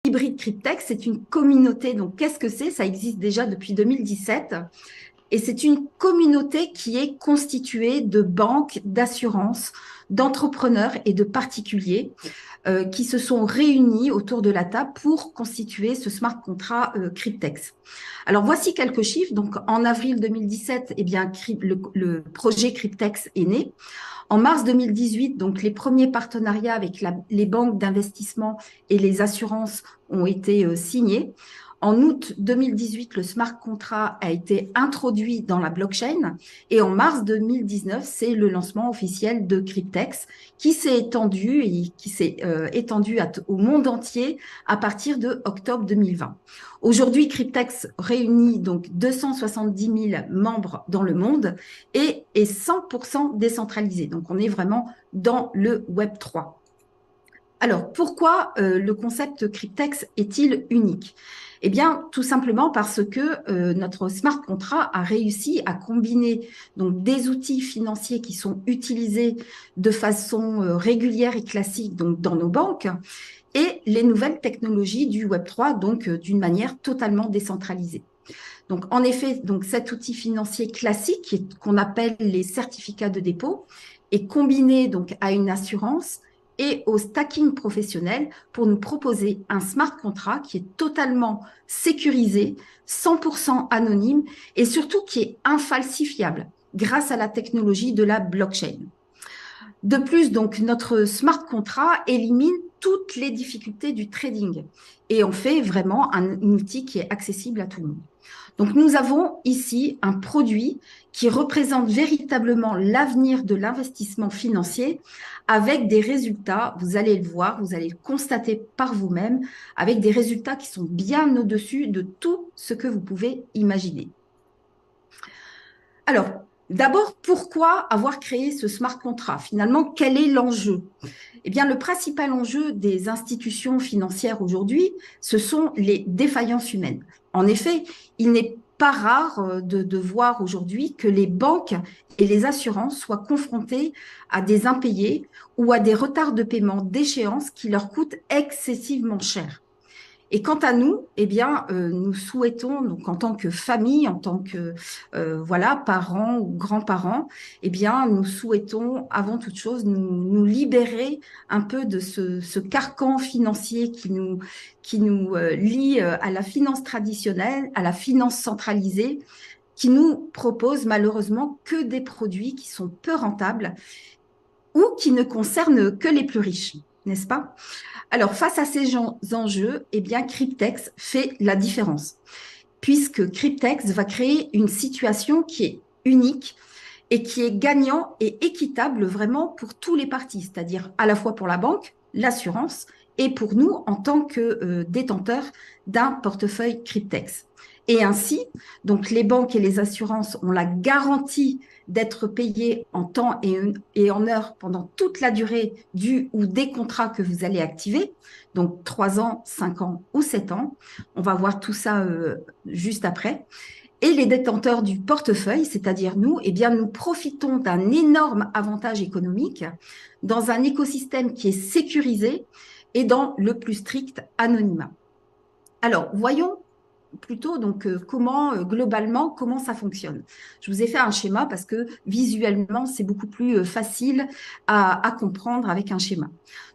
Hybrid Cryptex, c'est une communauté. Donc, qu'est-ce que c'est? Ça existe déjà depuis 2017. Et c'est une communauté qui est constituée de banques, d'assurances, d'entrepreneurs et de particuliers qui se sont réunis autour de la table pour constituer ce smart contract Cryptex. Alors, voici quelques chiffres. Donc, en avril 2017, eh bien, le projet Cryptex est né. En mars 2018, donc les premiers partenariats avec les banques d'investissement et les assurances ont été signés. En août 2018, le smart contract a été introduit dans la blockchain et en mars 2019, c'est le lancement officiel de Cryptex qui s'est étendu au monde entier à partir de octobre 2020. Aujourd'hui, Cryptex réunit donc 270 000 membres dans le monde et est 100% décentralisé. Donc, on est vraiment dans le Web 3. Alors, pourquoi le concept Cryptex est-il unique? Eh bien, tout simplement parce que notre smart contract a réussi à combiner donc des outils financiers qui sont utilisés de façon régulière et classique donc dans nos banques et les nouvelles technologies du Web3, donc d'une manière totalement décentralisée. Donc, en effet, donc cet outil financier classique qu'on appelle les certificats de dépôt est combiné donc à une assurance et au stacking professionnel pour nous proposer un smart contract qui est totalement sécurisé, 100% anonyme et surtout qui est infalsifiable grâce à la technologie de la blockchain. De plus, donc, notre smart contract élimine toutes les difficultés du trading et en fait vraiment un outil qui est accessible à tout le monde. Donc, nous avons ici un produit qui représente véritablement l'avenir de l'investissement financier avec des résultats, vous allez le voir, vous allez le constater par vous-même, avec des résultats qui sont bien au-dessus de tout ce que vous pouvez imaginer. Alors, d'abord, pourquoi avoir créé ce smart contract? Finalement, quel est l'enjeu? Eh bien, le principal enjeu des institutions financières aujourd'hui, ce sont les défaillances humaines. En effet, il n'est pas rare de voir aujourd'hui que les banques et les assurances soient confrontées à des impayés ou à des retards de paiement d'échéance qui leur coûtent excessivement cher. Et quant à nous, eh bien, nous souhaitons, donc en tant que famille, en tant que voilà parents ou grands-parents, eh bien, nous souhaitons avant toute chose nous libérer un peu de ce carcan financier qui nous lie à la finance traditionnelle, à la finance centralisée, qui nous propose malheureusement que des produits qui sont peu rentables ou qui ne concernent que les plus riches, n'est-ce pas? Alors, face à ces enjeux, eh bien, Cryptex fait la différence, puisque Cryptex va créer une situation qui est unique et qui est gagnant et équitable vraiment pour tous les parties, c'est-à-dire à la fois pour la banque, l'assurance et pour nous en tant que détenteurs d'un portefeuille Cryptex. Et ainsi, donc les banques et les assurances ont la garantie d'être payées en temps et en heure pendant toute la durée du ou des contrats que vous allez activer, donc 3 ans, 5 ans ou 7 ans. On va voir tout ça juste après. Et les détenteurs du portefeuille, c'est-à-dire nous, eh bien, nous profitons d'un énorme avantage économique dans un écosystème qui est sécurisé et dans le plus strict anonymat. Alors, voyons plutôt donc globalement comment ça fonctionne. Je vous ai fait un schéma parce que visuellement c'est beaucoup plus facile à comprendre avec un schéma.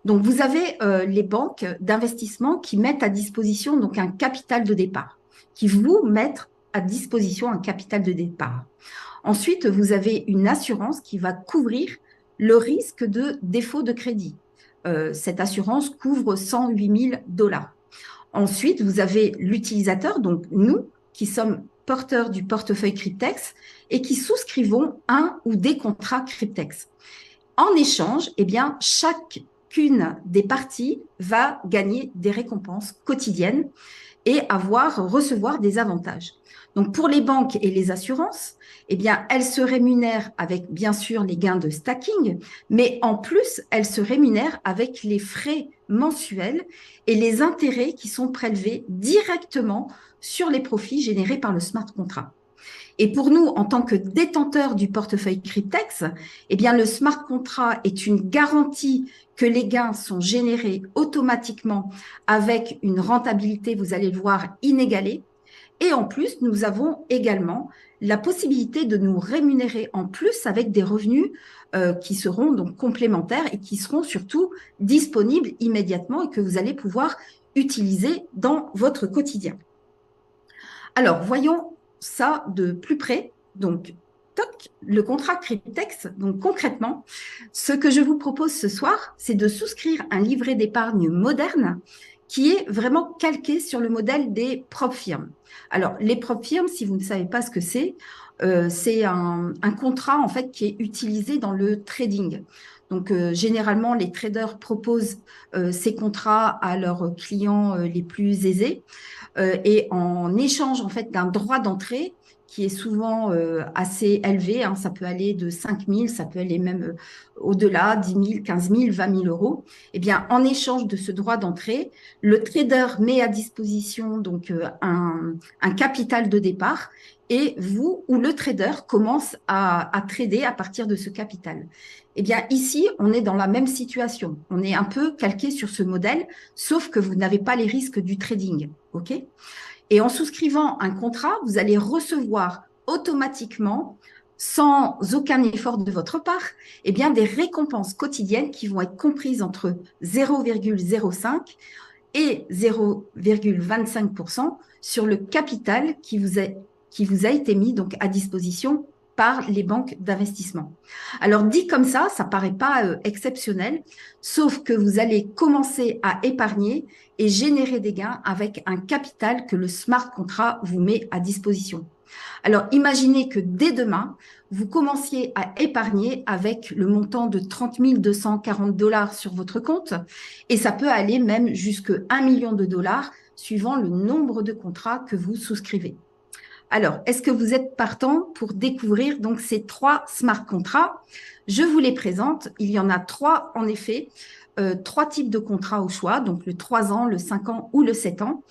Donc vous avez les banques d'investissement qui mettent à disposition donc un capital de départ, qui vous mettent à disposition un capital de départ. Ensuite, vous avez une assurance qui va couvrir le risque de défaut de crédit. Cette assurance couvre 108 000 $. Ensuite, vous avez l'utilisateur, donc nous, qui sommes porteurs du portefeuille Cryptex et qui souscrivons un ou des contrats Cryptex. En échange, eh bien, chacune des parties va gagner des récompenses quotidiennes et recevoir des avantages. Donc, pour les banques et les assurances, eh bien, elles se rémunèrent avec, bien sûr, les gains de stacking, mais en plus, elles se rémunèrent avec les frais mensuels et les intérêts qui sont prélevés directement sur les profits générés par le smart contract. Et pour nous, en tant que détenteurs du portefeuille Cryptex, eh bien, le smart contract est une garantie que les gains sont générés automatiquement avec une rentabilité, vous allez le voir, inégalée. Et en plus, nous avons également la possibilité de nous rémunérer en plus avec des revenus qui seront donc complémentaires et qui seront surtout disponibles immédiatement et que vous allez pouvoir utiliser dans votre quotidien. Alors, voyons ça de plus près. Donc, toc, le contrat Cryptex. Donc, concrètement, ce que je vous propose ce soir, c'est de souscrire un livret d'épargne moderne qui est vraiment calqué sur le modèle des propres firmes. Alors, les propres firmes, si vous ne savez pas ce que c'est un contrat en fait qui est utilisé dans le trading. Donc, généralement, les traders proposent ces contrats à leurs clients les plus aisés et en échange en fait d'un droit d'entrée qui est souvent assez élevé, hein, ça peut aller de 5 000, ça peut aller même au-delà, 10 000, 15 000, 20 000 euros. Eh bien, en échange de ce droit d'entrée, le trader met à disposition donc un capital de départ et vous ou le trader commence à trader à partir de ce capital. Eh bien, ici, on est dans la même situation. On est un peu calqué sur ce modèle, sauf que vous n'avez pas les risques du trading. OK ? Et en souscrivant un contrat, vous allez recevoir automatiquement, sans aucun effort de votre part, eh bien, des récompenses quotidiennes qui vont être comprises entre 0,05 et 0,25% sur le capital qui vous a été mis donc à disposition par les banques d'investissement. Alors dit comme ça paraît pas exceptionnel, sauf que vous allez commencer à épargner et générer des gains avec un capital que le smart contract vous met à disposition. Alors imaginez que dès demain, vous commenciez à épargner avec le montant de 30 240 $ sur votre compte et ça peut aller même jusqu'à 1 million de dollars suivant le nombre de contrats que vous souscrivez. Alors, est-ce que vous êtes partant pour découvrir donc ces 3 smart contrats? Je vous les présente. Il y en a 3 en effet, 3 types de contrats au choix, donc le 3 ans, le 5 ans ou le 7 ans.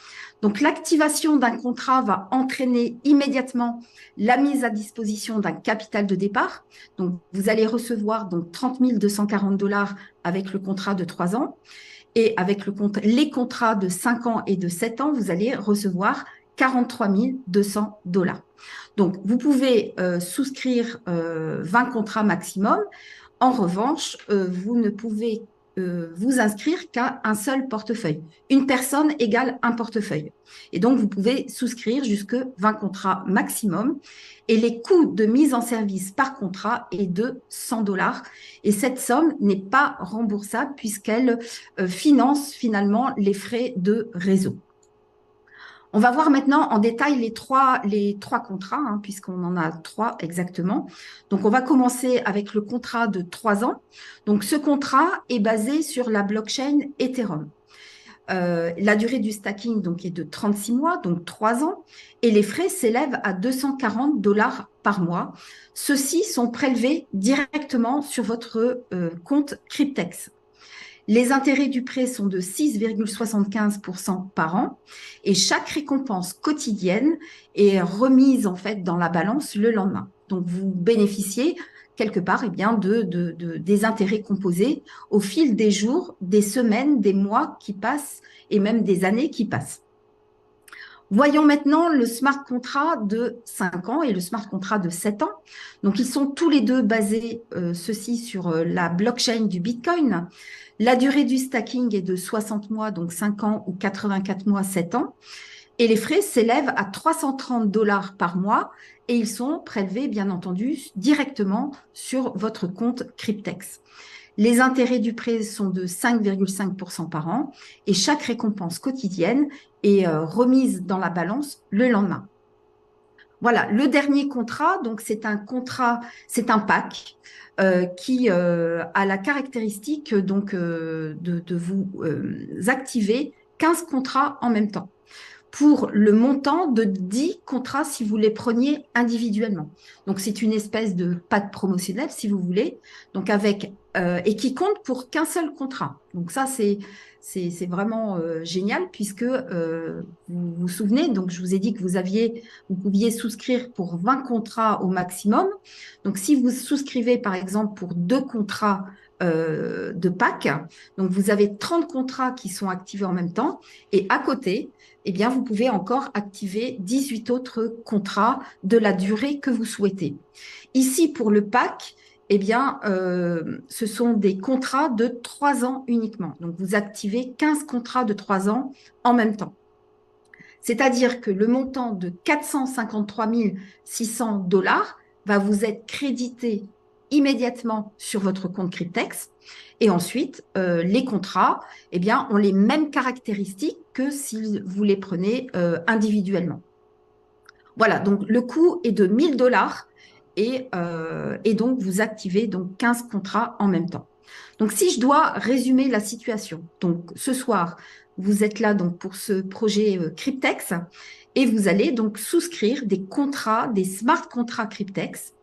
Donc, l'activation d'un contrat va entraîner immédiatement la mise à disposition d'un capital de départ. Donc, vous allez recevoir donc 30 240 $ avec le contrat de 3 ans. Et avec les contrats de 5 ans et de 7 ans, vous allez recevoir 43 200 $. Donc, vous pouvez souscrire 20 contrats maximum. En revanche, vous ne pouvez vous inscrire qu'à un seul portefeuille. Une personne égale un portefeuille. Et donc, vous pouvez souscrire jusque 20 contrats maximum. Et les coûts de mise en service par contrat est de 100 $. Et cette somme n'est pas remboursable puisqu'elle finance finalement les frais de réseau. On va voir maintenant en détail les trois contrats, hein, puisqu'on en a 3 exactement. Donc, on va commencer avec le contrat de 3 ans. Donc, ce contrat est basé sur la blockchain Ethereum. La durée du stacking donc, est de 36 mois, donc 3 ans, et les frais s'élèvent à 240 $ par mois. Ceux-ci sont prélevés directement sur votre compte Cryptex. Les intérêts du prêt sont de 6,75% par an et chaque récompense quotidienne est remise en fait dans la balance le lendemain. Donc, vous bénéficiez quelque part bien, des intérêts composés au fil des jours, des semaines, des mois qui passent et même des années qui passent. Voyons maintenant le smart contract de 5 ans et le smart contract de 7 ans. Donc, ils sont tous les deux basés, ceux-ci, sur la blockchain du Bitcoin. La durée du stacking est de 60 mois, donc 5 ans, ou 84 mois, 7 ans. Et les frais s'élèvent à 330 $ par mois et ils sont prélevés, bien entendu, directement sur votre compte Cryptex. Les intérêts du prêt sont de 5,5% par an et chaque récompense quotidienne est remise dans la balance le lendemain. Voilà, le dernier contrat, donc c'est un pack qui a la caractéristique donc de vous activer 15 contrats en même temps pour le montant de 10 contrats si vous les preniez individuellement. Donc, c'est une espèce de pack promotionnel, si vous voulez, donc et qui compte pour qu'un seul contrat. Donc, ça, c'est C'est vraiment génial puisque vous vous souvenez, donc je vous ai dit que vous pouviez souscrire pour 20 contrats au maximum. Donc si vous souscrivez par exemple pour 2 contrats de Pâques, donc vous avez 30 contrats qui sont activés en même temps et à côté, eh bien, vous pouvez encore activer 18 autres contrats de la durée que vous souhaitez. Ici, pour le Pâques, eh bien, ce sont des contrats de 3 ans uniquement. Donc, vous activez 15 contrats de 3 ans en même temps. C'est-à-dire que le montant de 453 600 $ va vous être crédité immédiatement sur votre compte Cryptex. Et ensuite, les contrats, eh bien, ont les mêmes caractéristiques que si vous les prenez individuellement. Voilà, donc le coût est de 1 000 $ et donc vous activez donc 15 contrats en même temps. Donc si je dois résumer la situation, donc ce soir, vous êtes là donc pour ce projet Cryptex et vous allez donc souscrire des contrats, des smart contrats Cryptex.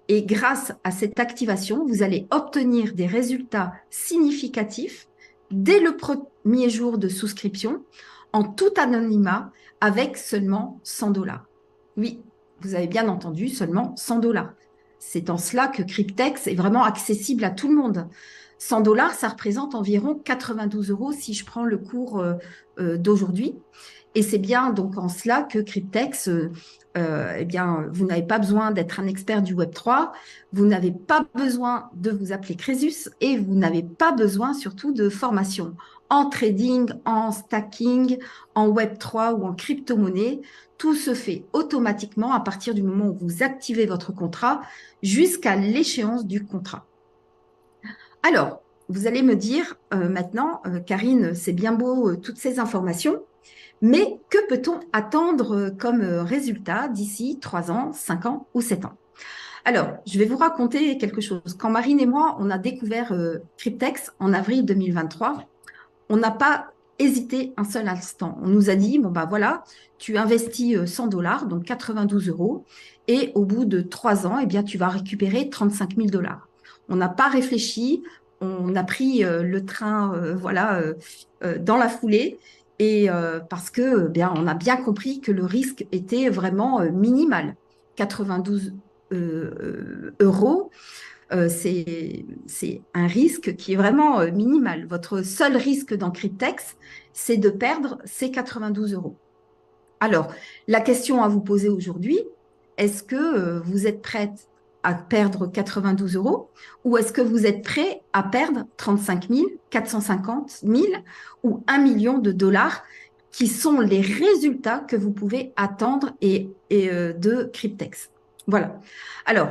Et grâce à cette activation, vous allez obtenir des résultats significatifs dès le premier jour de souscription en tout anonymat avec seulement 100 $. Oui, vous avez bien entendu, seulement 100 $. C'est en cela que Cryptex est vraiment accessible à tout le monde. 100 $, ça représente environ 92 € si je prends le cours d'aujourd'hui. Et c'est bien donc en cela que Cryptex, eh bien, vous n'avez pas besoin d'être un expert du Web3, vous n'avez pas besoin de vous appeler Crésus et vous n'avez pas besoin surtout de formation en trading, en stacking, en Web3 ou en crypto-monnaie. Tout se fait automatiquement à partir du moment où vous activez votre contrat jusqu'à l'échéance du contrat. Alors, vous allez me dire maintenant, Karine, c'est bien beau toutes ces informations, mais que peut-on attendre comme résultat d'ici 3 ans, 5 ans ou 7 ans? Alors, je vais vous raconter quelque chose. Quand Marine et moi, on a découvert Cryptex en avril 2023, on n'a pas hésité un seul instant. On nous a dit, bon, bah voilà, tu investis 100 $, donc 92 €, et au bout de 3 ans, eh bien, tu vas récupérer 35 000 $. On n'a pas réfléchi, on a pris le train voilà, dans la foulée, et parce que bien, on a bien compris que le risque était vraiment minimal. 92 €, c'est un risque qui est vraiment minimal. Votre seul risque dans Cryptex, c'est de perdre ces 92 €. Alors, la question à vous poser aujourd'hui, est-ce que vous êtes prête à perdre 92 € ou est-ce que vous êtes prêt à perdre 35 000, 450 000 ou 1 million de dollars qui sont les résultats que vous pouvez attendre de Cryptex? Voilà. Alors,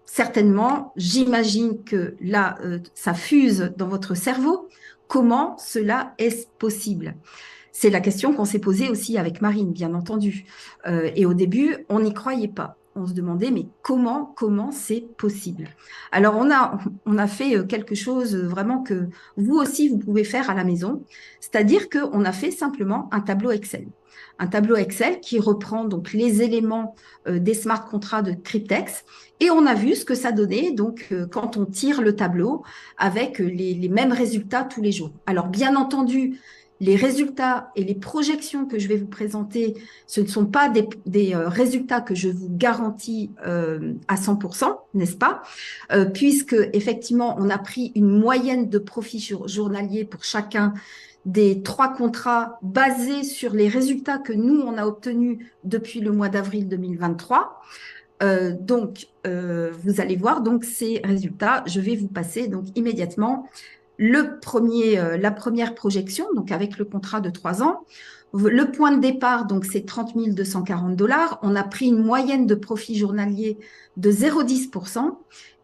certainement, j'imagine que là, ça fuse dans votre cerveau. Comment cela est possible? C'est la question qu'on s'est posée aussi avec Marine, bien entendu. Et au début, on n'y croyait pas. On se demandait, mais comment c'est possible? Alors, on a fait quelque chose vraiment que vous aussi, vous pouvez faire à la maison. C'est-à-dire qu'on a fait simplement un tableau Excel. Un tableau Excel qui reprend donc les éléments des smart contrats de Cryptex. Et on a vu ce que ça donnait donc quand on tire le tableau avec les mêmes résultats tous les jours. Alors, bien entendu, les résultats et les projections que je vais vous présenter, ce ne sont pas des résultats que je vous garantis à 100%, n'est-ce pas? Puisque effectivement, on a pris une moyenne de profit journalier pour chacun des 3 contrats basés sur les résultats que nous, on a obtenus depuis le mois d'avril 2023. Donc, vous allez voir donc ces résultats. Je vais vous passer donc immédiatement la première projection, donc avec le contrat de 3 ans. Le point de départ, donc, c'est 30 240 $. On a pris une moyenne de profit journalier de 0,10%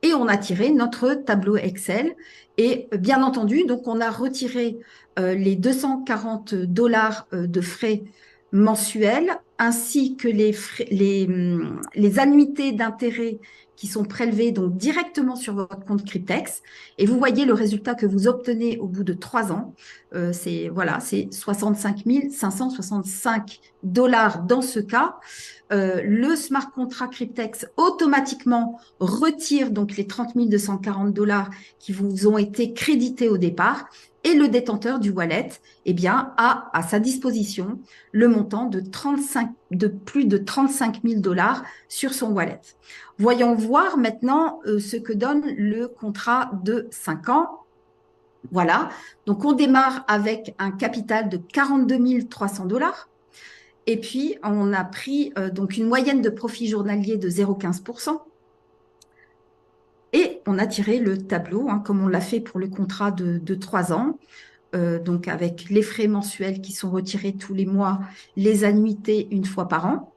et on a tiré notre tableau Excel. Et bien entendu, donc, on a retiré les 240 $ de frais mensuels ainsi que les annuités d'intérêt qui sont prélevées donc directement sur votre compte Cryptex. Et vous voyez le résultat que vous obtenez au bout de 3 ans. C'est 65 565 $ dans ce cas. Le smart contract Cryptex automatiquement retire donc les 30 240 $ qui vous ont été crédités au départ Et le détenteur du wallet, eh bien, a à sa disposition le montant de plus de 35 000 dollars sur son wallet. Voyons voir maintenant ce que donne le contrat de 5 ans. Voilà, donc on démarre avec un capital de 42 300 dollars. Et puis, on a pris donc une moyenne de profit journalier de 0,15%. Et on a tiré le tableau, hein, comme on l'a fait pour le contrat de 3 ans, donc avec les frais mensuels qui sont retirés tous les mois, les annuités une fois par an.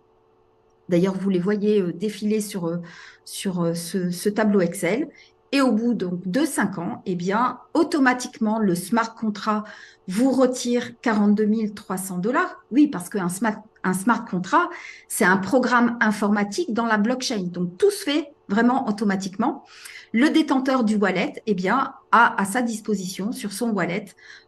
D'ailleurs, vous les voyez défiler sur ce tableau Excel. Et au bout donc, de 5 ans, eh bien, automatiquement, le smart contract vous retire 42 300 dollars. Oui, parce qu'un smart contract, c'est un programme informatique dans la blockchain. Donc, tout se fait vraiment automatiquement. Le détenteur du wallet, eh bien, a à sa disposition sur son wallet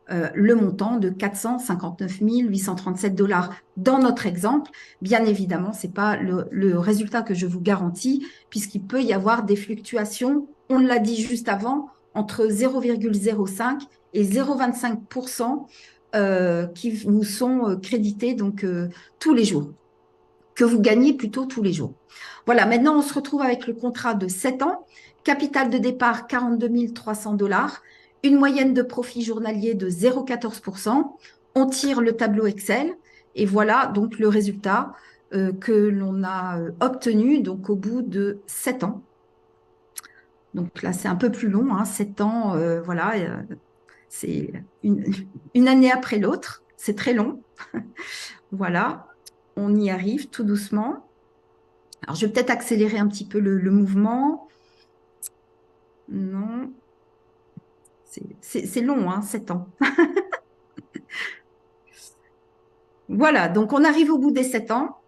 le montant de 459 837 dollars. Dans notre exemple, bien évidemment, ce n'est pas le résultat que je vous garantis, puisqu'il peut y avoir des fluctuations, on l'a dit juste avant, entre 0,05 et 0,25% qui vous sont crédités donc, tous les jours, que vous gagnez plutôt tous les jours. Voilà, maintenant on se retrouve avec le contrat de 7 ans, capital de départ 42 300 dollars, une moyenne de profit journalier de 0,14%. On tire le tableau Excel et voilà donc le résultat que l'on a obtenu donc au bout de 7 ans. Donc là, c'est un peu plus long, hein, 7 ans, voilà, c'est une année après l'autre, c'est très long. Voilà, on y arrive tout doucement. Alors, je vais peut-être accélérer un petit peu le mouvement. Non, c'est long, hein, 7 ans. Voilà, donc on arrive au bout des 7 ans.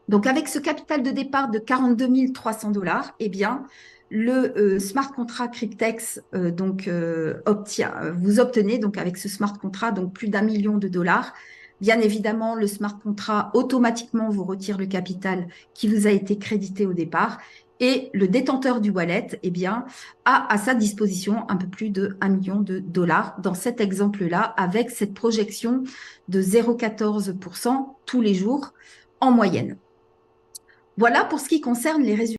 Donc, avec ce capital de départ de 42 300 dollars, eh bien, le smart contract Cryptex vous obtenez donc avec ce smart contract donc plus d'1 million de dollars. Bien évidemment, le smart contract automatiquement vous retire le capital qui vous a été crédité au départ. Et le détenteur du wallet, eh bien, a à sa disposition un peu plus de 1 million de dollars dans cet exemple-là, avec cette projection de 0,14% tous les jours en moyenne. Voilà pour ce qui concerne les résultats.